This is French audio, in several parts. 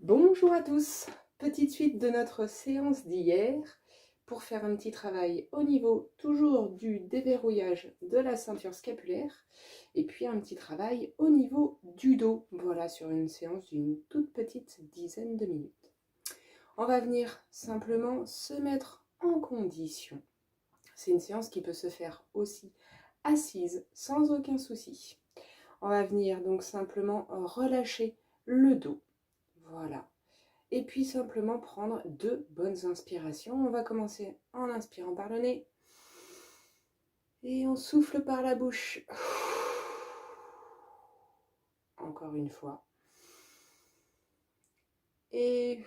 Bonjour à tous, petite suite de notre séance d'hier pour faire un petit travail au niveau toujours du déverrouillage de la ceinture scapulaire et puis un petit travail au niveau du dos, voilà, sur une séance d'une toute petite dizaine de minutes. On va venir simplement se mettre en condition. C'est une séance qui peut se faire aussi assise sans aucun souci. On va venir donc simplement relâcher le dos. Voilà. Et puis simplement prendre deux bonnes inspirations. On va commencer en inspirant par le nez. Et on souffle par la bouche. Encore une fois. Et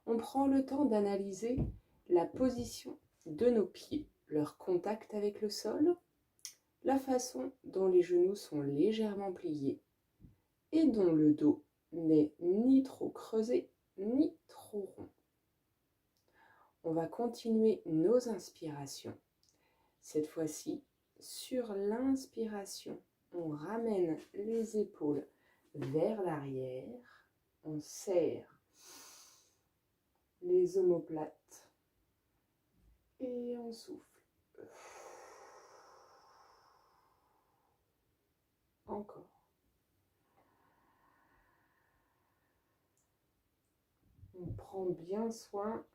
on prend le temps d'analyser la position de nos pieds, leur contact avec le sol, la façon dont les genoux sont légèrement pliés et dont le dos n'est ni trop creusé ni trop rond. On va continuer nos inspirations. Cette fois-ci, sur l'inspiration, on ramène les épaules vers l'arrière, on serre les omoplates et on souffle. Encore. On prend bien soin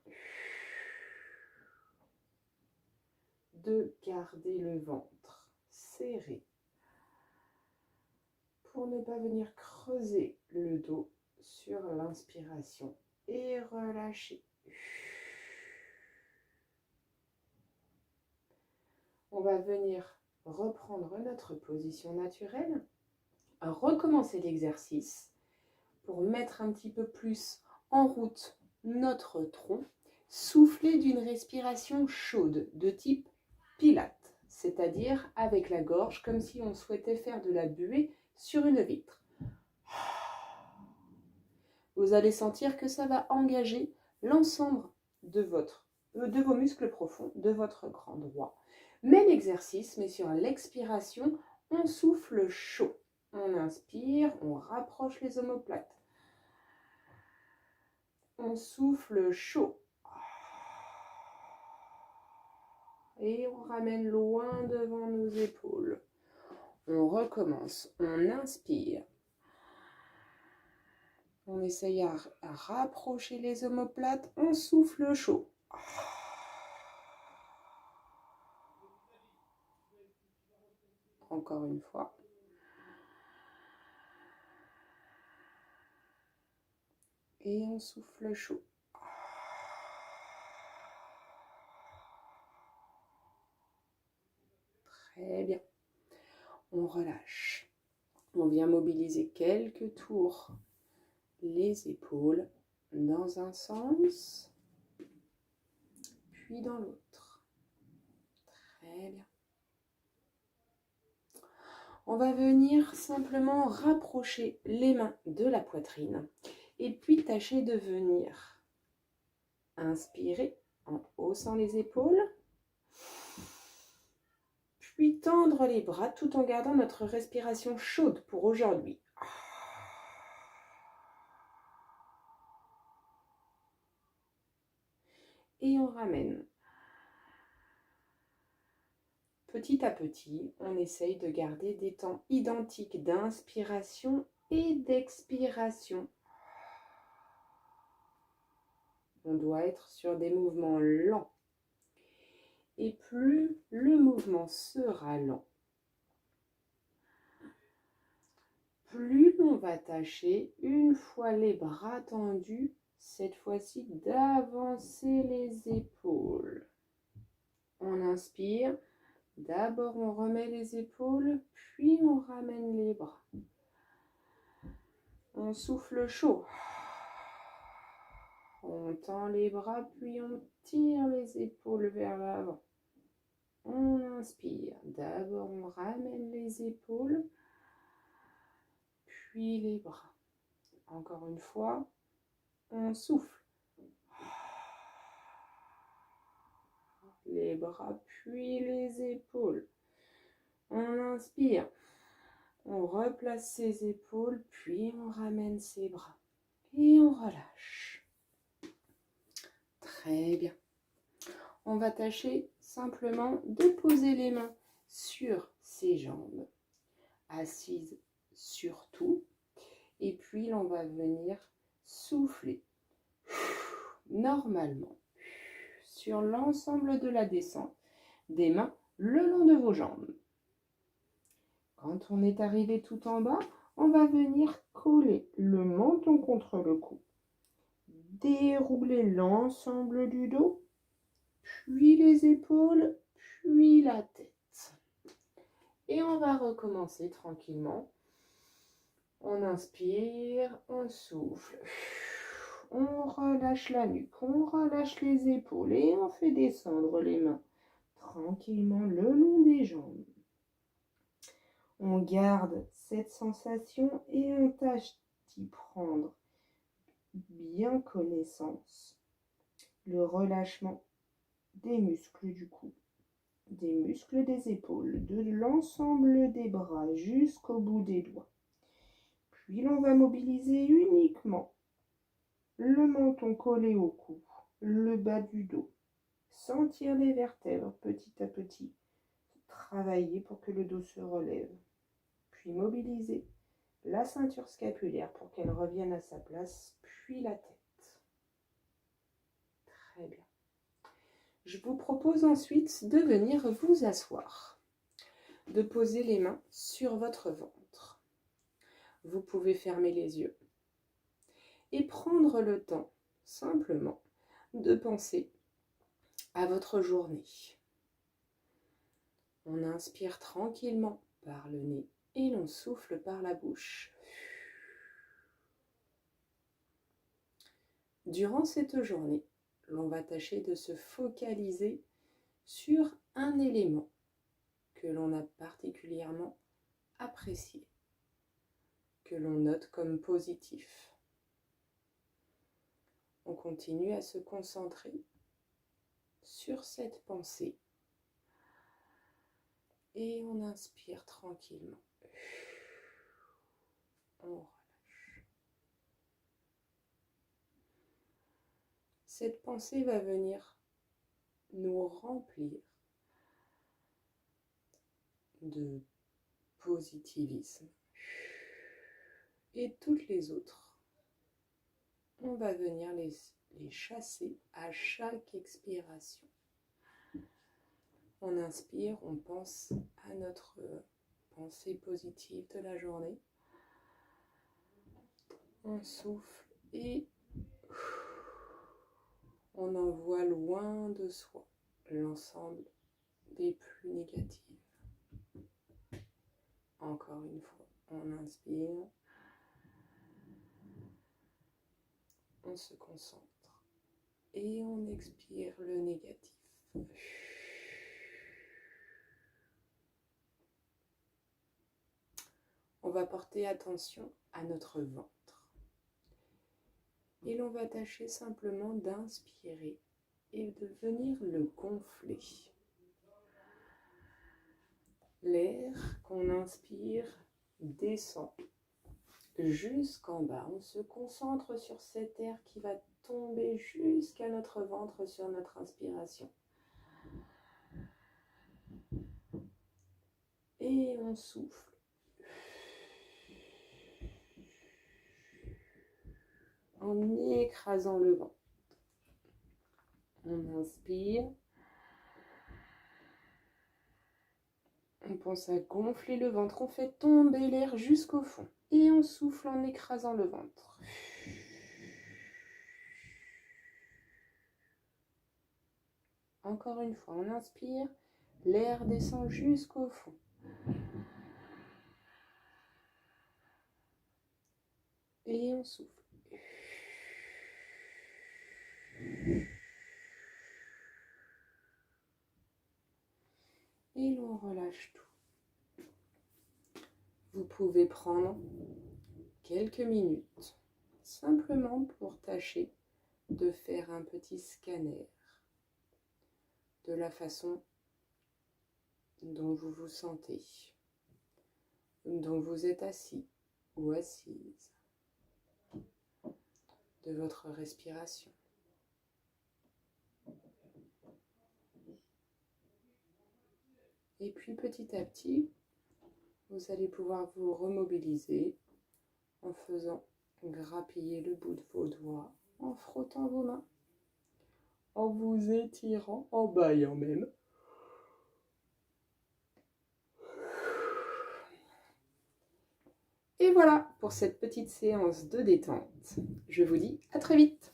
de garder le ventre serré pour ne pas venir creuser le dos sur l'inspiration et relâcher. On va venir reprendre notre position naturelle, recommencer l'exercice pour mettre un petit peu plus en route notre tronc, souffler d'une respiration chaude de type Pilate, c'est-à-dire avec la gorge comme si on souhaitait faire de la buée sur une vitre. Vous allez sentir que ça va engager l'ensemble de vos muscles profonds, de votre grand droit. Même exercice, mais sur l'expiration, on souffle chaud. On inspire, on rapproche les omoplates. On souffle chaud. Et on ramène loin devant nos épaules. On recommence, on inspire. On essaye à rapprocher les omoplates, on souffle chaud. Encore une fois. Et on souffle chaud. Très bien. On relâche. On vient mobiliser quelques tours les épaules dans un sens, puis dans l'autre. Très bien. On va venir simplement rapprocher les mains de la poitrine et puis tâcher de venir inspirer en haussant les épaules, puis tendre les bras tout en gardant notre respiration chaude pour aujourd'hui. Et on ramène. Petit à petit, on essaye de garder des temps identiques d'inspiration et d'expiration. On doit être sur des mouvements lents. Et plus le mouvement sera lent, plus on va tâcher, une fois les bras tendus, cette fois-ci d'avancer les épaules. On inspire, d'abord on remet les épaules, puis on ramène les bras. On souffle chaud. On tend les bras, puis on tire les épaules vers l'avant. On inspire. D'abord, on ramène les épaules, puis les bras. Encore une fois, on souffle. Les bras, puis les épaules. On inspire. On replace ses épaules, puis on ramène ses bras. Et on relâche. Très bien. On va tâcher simplement de poser les mains sur ses jambes, assises sur tout. Et puis, on va venir souffler normalement sur l'ensemble de la descente des mains le long de vos jambes. Quand on est arrivé tout en bas, on va venir coller le menton contre le cou, dérouler l'ensemble du dos, puis les épaules, puis la tête. Et on va recommencer tranquillement. On inspire, on souffle, on relâche la nuque, on relâche les épaules et on fait descendre les mains tranquillement le long des jambes. On garde cette sensation et on tâche d'y prendre bien connaissance. Le relâchement des muscles du cou, des muscles des épaules, de l'ensemble des bras jusqu'au bout des doigts. Puis l'on va mobiliser uniquement le menton collé au cou, le bas du dos. Sentir les vertèbres petit à petit. Travailler pour que le dos se relève. Puis mobiliser la ceinture scapulaire pour qu'elle revienne à sa place, puis la tête. Très bien. Je vous propose ensuite de venir vous asseoir, de poser les mains sur votre ventre. Vous pouvez fermer les yeux et prendre le temps simplement de penser à votre journée. On inspire tranquillement par le nez et l'on souffle par la bouche. Durant cette journée, l'on va tâcher de se focaliser sur un élément que l'on a particulièrement apprécié, que l'on note comme positif. On continue à se concentrer sur cette pensée et on inspire tranquillement. On relâche. Cette pensée va venir nous remplir de positivisme. Et toutes les autres, on va venir les chasser à chaque expiration. On inspire, on pense à notre pensée positive de la journée. On souffle et on envoie loin de soi l'ensemble des plus négatives. Encore une fois, on inspire, on se concentre et on expire le négatif. On va porter attention à notre ventre et l'on va tâcher simplement d'inspirer et de venir le gonfler. L'air qu'on inspire descend jusqu'en bas. On se concentre sur cet air qui va tomber jusqu'à notre ventre sur notre inspiration. Et on souffle. En écrasant le ventre. On inspire. On pense à gonfler le ventre. On fait tomber l'air jusqu'au fond. Et on souffle en écrasant le ventre. Encore une fois, on inspire. L'air descend jusqu'au fond. Et on souffle. Et l'on relâche tout. Vous pouvez prendre quelques minutes simplement pour tâcher de faire un petit scanner de la façon dont vous vous sentez. dont vous êtes assis ou assise, de votre respiration. Et puis petit à petit, vous allez pouvoir vous remobiliser en faisant grappiller le bout de vos doigts, en frottant vos mains, en vous étirant, en bâillant même. Et voilà pour cette petite séance de détente. Je vous dis à très vite.